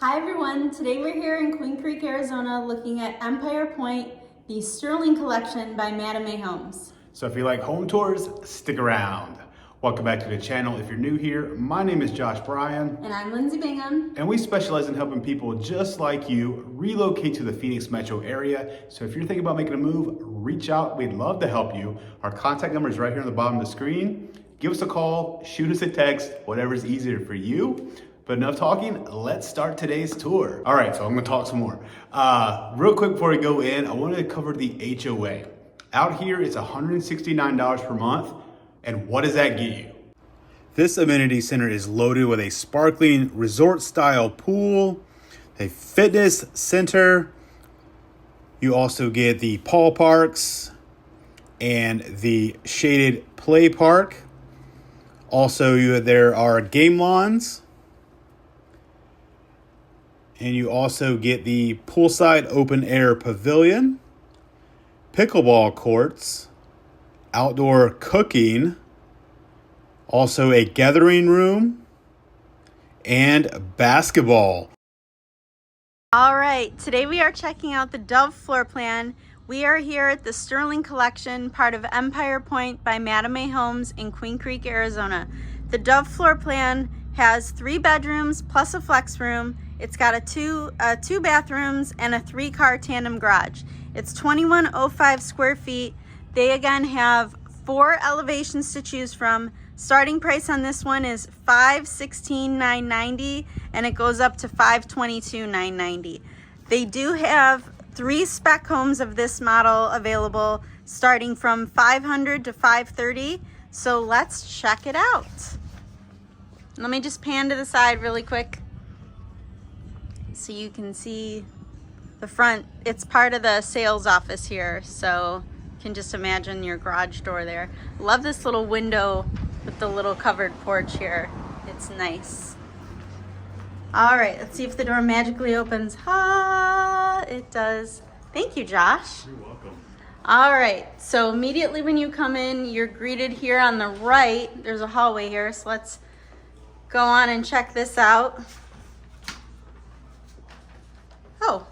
Hi everyone, today we're here in Queen Creek, Arizona looking at Empire Pointe, the Sterling Collection by Mattamy Homes. So if you like home tours, stick around. Welcome back to the channel. If you're new here, my name is Josh Bryan. And I'm Lindsay Bingham. And we specialize in helping people just like you relocate to the Phoenix metro area. So if you're thinking about making a move, reach out. We'd love to help you. Our contact number is right here on the bottom of the screen. Give us a call, shoot us a text, whatever's easier for you. But enough talking, let's start today's tour. All right, so I'm gonna talk some more. Real quick before we go in, I wanted to cover the HOA. Out here, it's $169 per month. And what does that get you? This amenity center is loaded with a sparkling resort-style pool, a fitness center. You also get the Paul Parks and the shaded play park. Also, there are game lawns. And you also get the poolside open air pavilion, pickleball courts, outdoor cooking, also a gathering room, and basketball. All right, today we are checking out the Dove floor plan. We are here at the Sterling Collection, part of Empire Pointe by Mattamy Homes in Queen Creek, Arizona. The Dove floor plan has 3 bedrooms plus a flex room. It's got two bathrooms and a 3-car tandem garage. It's 2105 square feet. They again have 4 elevations to choose from. Starting price on this one is $516,990 and it goes up to $522,990. They do have 3 spec homes of this model available, starting from $500 to $530. So let's check it out. Let me just pan to the side really quick so you can see the front. It's part of the sales office here, so you can just imagine your garage door there. Love this little window with the little covered porch here. It's nice. All right, let's see if the door magically opens. It does. Thank you, Josh. You're welcome. All right, so immediately when you come in, you're greeted here on the right. There's a hallway here, so let's go on and check this out. Oh,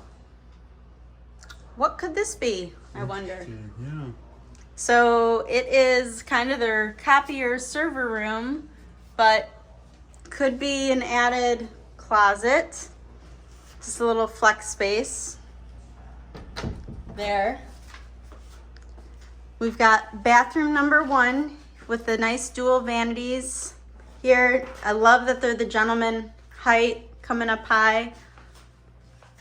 what could this be, I wonder? Yeah. So it is kind of their copier server room, but could be an added closet. Just a little flex space there. We've got bathroom number 1 with the nice dual vanities here. I love that they're the gentleman height coming up high.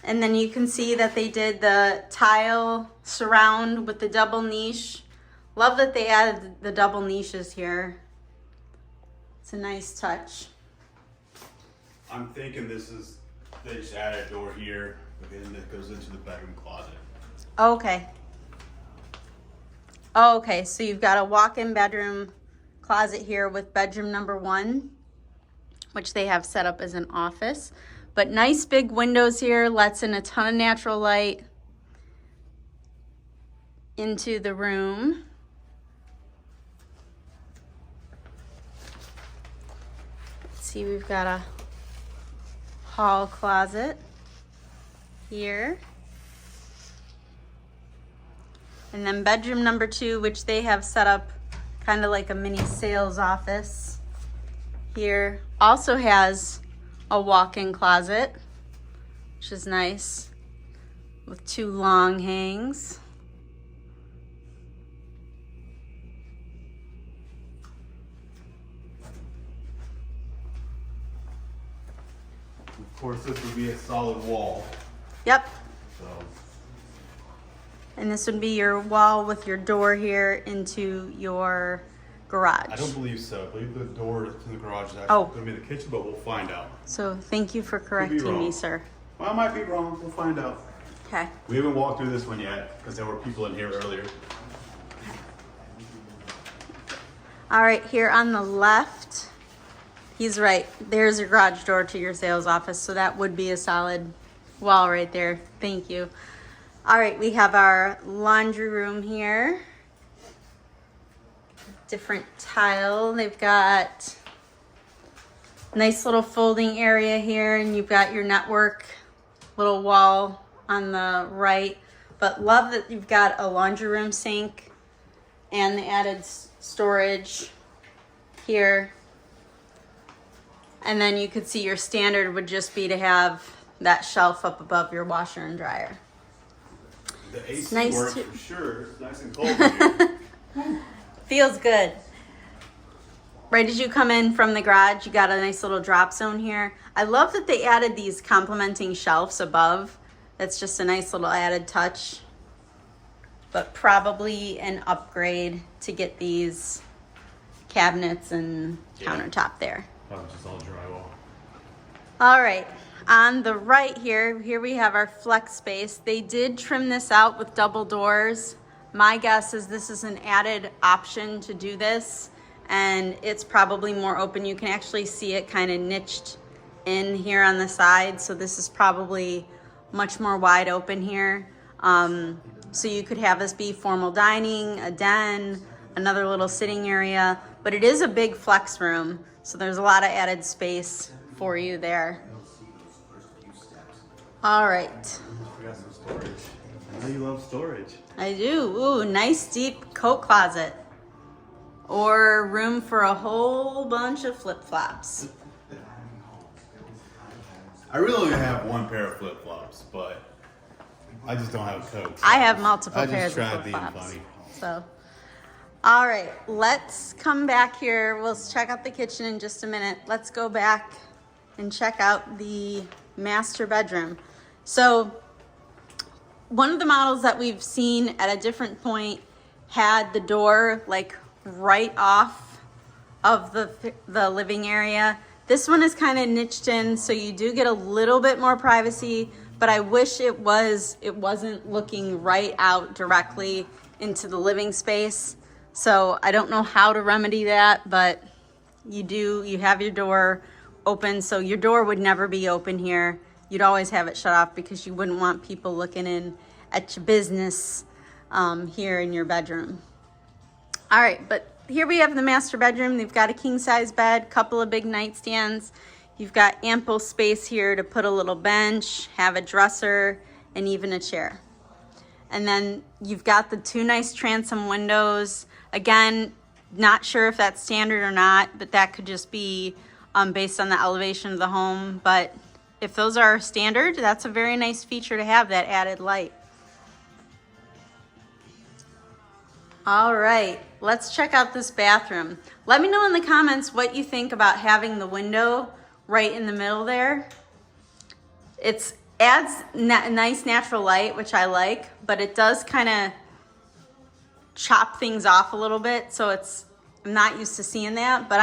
And then you can see that they did the tile surround with the double niche. Love that they added the double niches here. It's a nice touch. I'm thinking they just added a door here, and that goes into the bedroom closet. Okay. Oh, okay, so you've got a walk-in bedroom closet here with bedroom number 1, which they have set up as an office. But nice big windows here, lets in a ton of natural light into the room. Let's see, we've got a hall closet here. And then bedroom number 2, which they have set up kind of like a mini sales office here. Also has a walk-in closet, which is nice, with 2 long hangs. Of course, this would be a solid wall. Yep. So. And this would be your wall with your door here into your garage. I don't believe so. I believe the door to the garage is actually going to be the kitchen, but we'll find out. So thank you for correcting me, sir. Well, I might be wrong. We'll find out. Okay. We haven't walked through this one yet because there were people in here earlier. All right, here on the left, he's right. There's your garage door to your sales office, so that would be a solid wall right there. Thank you. All right, we have our laundry room here. Different tile. They've got Nice little folding area here, and you've got your network little wall on the right. But love that you've got a laundry room sink and the added storage here. And then you could see your standard would just be to have that shelf up above your washer and dryer. The AC nice works to- for sure. It's nice and cold in here. Feels good. Right as you come in from the garage, you got a nice little drop zone here. I love that they added these complementing shelves above. That's just a nice little added touch, but probably an upgrade to get these cabinets and countertop there. Probably just all drywall. All right, on the right here we have our flex space. They did trim this out with double doors. My guess is this is an added option to do this, and it's probably more open. You can actually see it kind of niched in here on the side, so this is probably much more wide open here. So you could have this be formal dining, a den, another little sitting area, but it is a big flex room, so there's a lot of added space for you there. All right. We got some storage. I know you love storage. I do. Ooh, nice deep coat closet. Or room for a whole bunch of flip-flops. I really only have one pair of flip-flops, but I just don't have a coat. I have multiple I pairs just of tried being flip-flops. funny. So, all right, let's come back here. We'll check out the kitchen in just a minute. Let's go back and check out the master bedroom. So, one of the models that we've seen at a different point had the door like right off of the living area. This one is kind of niched in, so you do get a little bit more privacy, but I wish it wasn't looking right out directly into the living space. So I don't know how to remedy that, but you have your door open, so your door would never be open here. You'd always have it shut off because you wouldn't want people looking in at your business here in your bedroom. All right, but here we have the master bedroom. They've got a king size bed, couple of big nightstands. You've got ample space here to put a little bench, have a dresser, and even a chair. And then you've got the two nice transom windows. Again, not sure if that's standard or not, but that could just be based on the elevation of the home. But if those are standard, that's a very nice feature to have, that added light. All right, let's check out this bathroom. Let me know in the comments what you think about having the window right in the middle there. It adds nice natural light, which I like, but it does kind of chop things off a little bit, so I'm not used to seeing that, but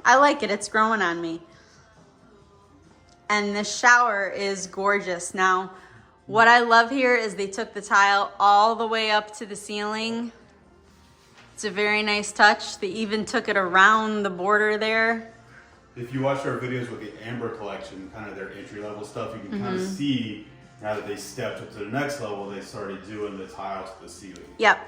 I like it. It's growing on me. And the shower is gorgeous. Now, what I love here is they took the tile all the way up to the ceiling. It's a very nice touch. They even took it around the border there. If you watch our videos with the Amber collection, kind of their entry-level stuff, you can kind of see now that they stepped up to the next level, they started doing the tile to the ceiling. Yep,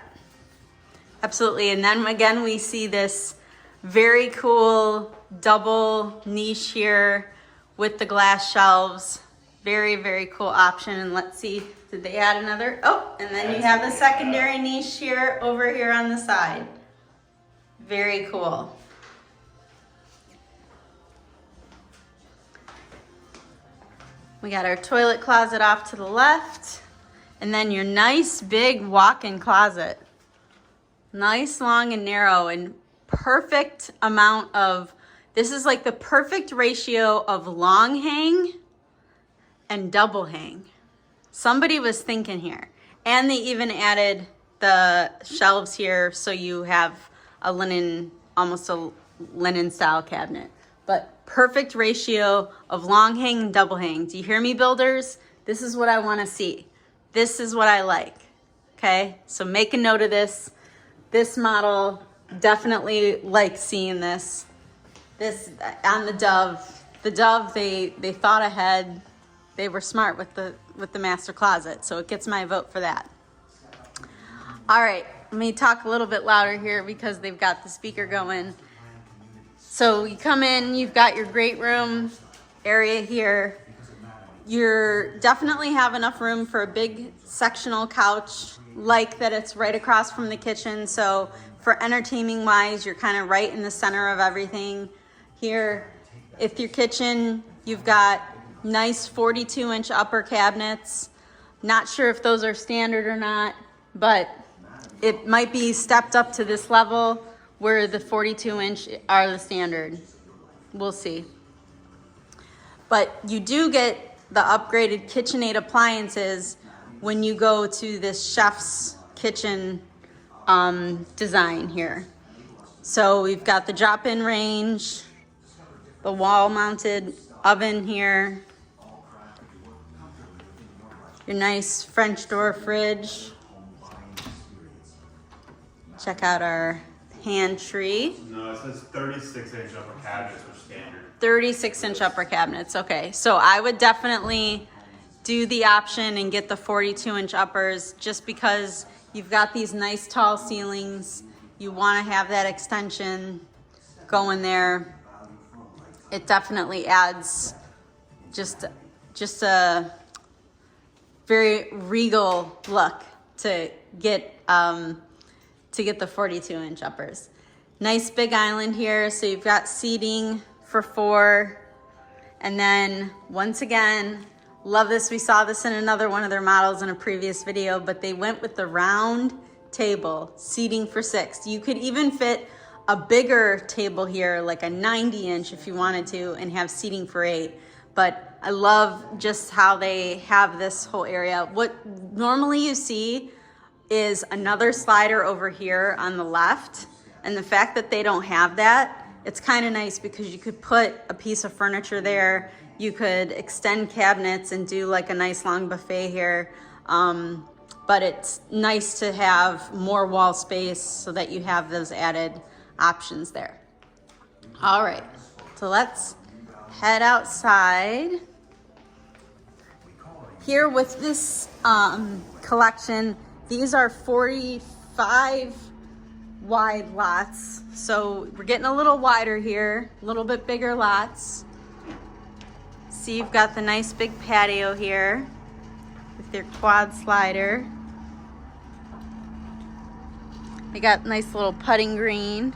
absolutely. And then again, we see this very cool double niche here with the glass shelves. Very, very cool option. And let's see, did they add another? Oh, and then you have the secondary niche here over here on the side. Very cool. We got our toilet closet off to the left, and then your nice big walk-in closet. Nice, long, and narrow, and perfect amount of, this is like the perfect ratio of long hang and double hang. Somebody was thinking here. And they even added the shelves here so you have a linen, almost a linen style cabinet. But perfect ratio of long hang and double hang. Do you hear me, builders? This is what I want to see. This is what I like. Okay, so make a note of this. This model, definitely like seeing this. This on the Dove. The Dove, they thought ahead. They were smart with the master closet, so it gets my vote for that. All right, let me talk a little bit louder here because they've got the speaker going. So you come in, you've got your great room area here. You're definitely have enough room for a big sectional couch, like that it's right across from the kitchen. So for entertaining wise, you're kind of right in the center of everything. Here, if your kitchen, you've got nice 42-inch upper cabinets. Not sure if those are standard or not, but it might be stepped up to this level where the 42-inch are the standard. We'll see. But you do get the upgraded KitchenAid appliances when you go to this chef's kitchen design here. So we've got the drop-in range, the wall-mounted oven here, your nice French door fridge. Check out our pantry. No, it says 36-inch upper cabinets for standard. 36-inch upper cabinets. Okay, so I would definitely do the option and get the 42-inch uppers just because you've got these nice tall ceilings. You want to have that extension going there. It definitely adds just a very regal look to get the 42-inch uppers. Nice big island here, so you've got seating for 4. And then once again, love this. We saw this in another one of their models in a previous video, but they went with the round table, seating for 6. You could even fit a bigger table here, like a 90-inch if you wanted to, and have seating for 8. But I love just how they have this whole area. What normally you see is another slider over here on the left. And the fact that they don't have that, it's kind of nice because you could put a piece of furniture there. You could extend cabinets and do like a nice long buffet here. But it's nice to have more wall space so that you have those added options there. All right, so let's head outside. Here with this collection, these are 45 wide lots. So we're getting a little wider here, a little bit bigger lots. See, you've got the nice big patio here with your quad slider. You got nice little putting green.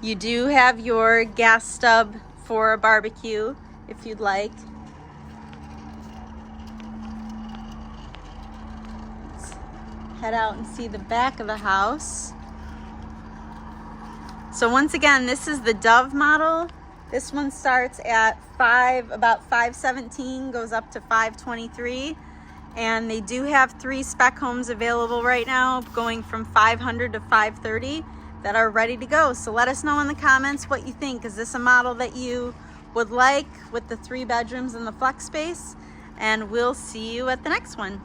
You do have your gas stub for a barbecue if you'd like. Let's head out and see the back of the house. So once again, this is the Dove model. This one starts at about 517, goes up to 523. And they do have 3 spec homes available right now, going from 500 to 530 that are ready to go. So let us know in the comments what you think. Is this a model that you would like with the 3 bedrooms and the flex space? And we'll see you at the next one.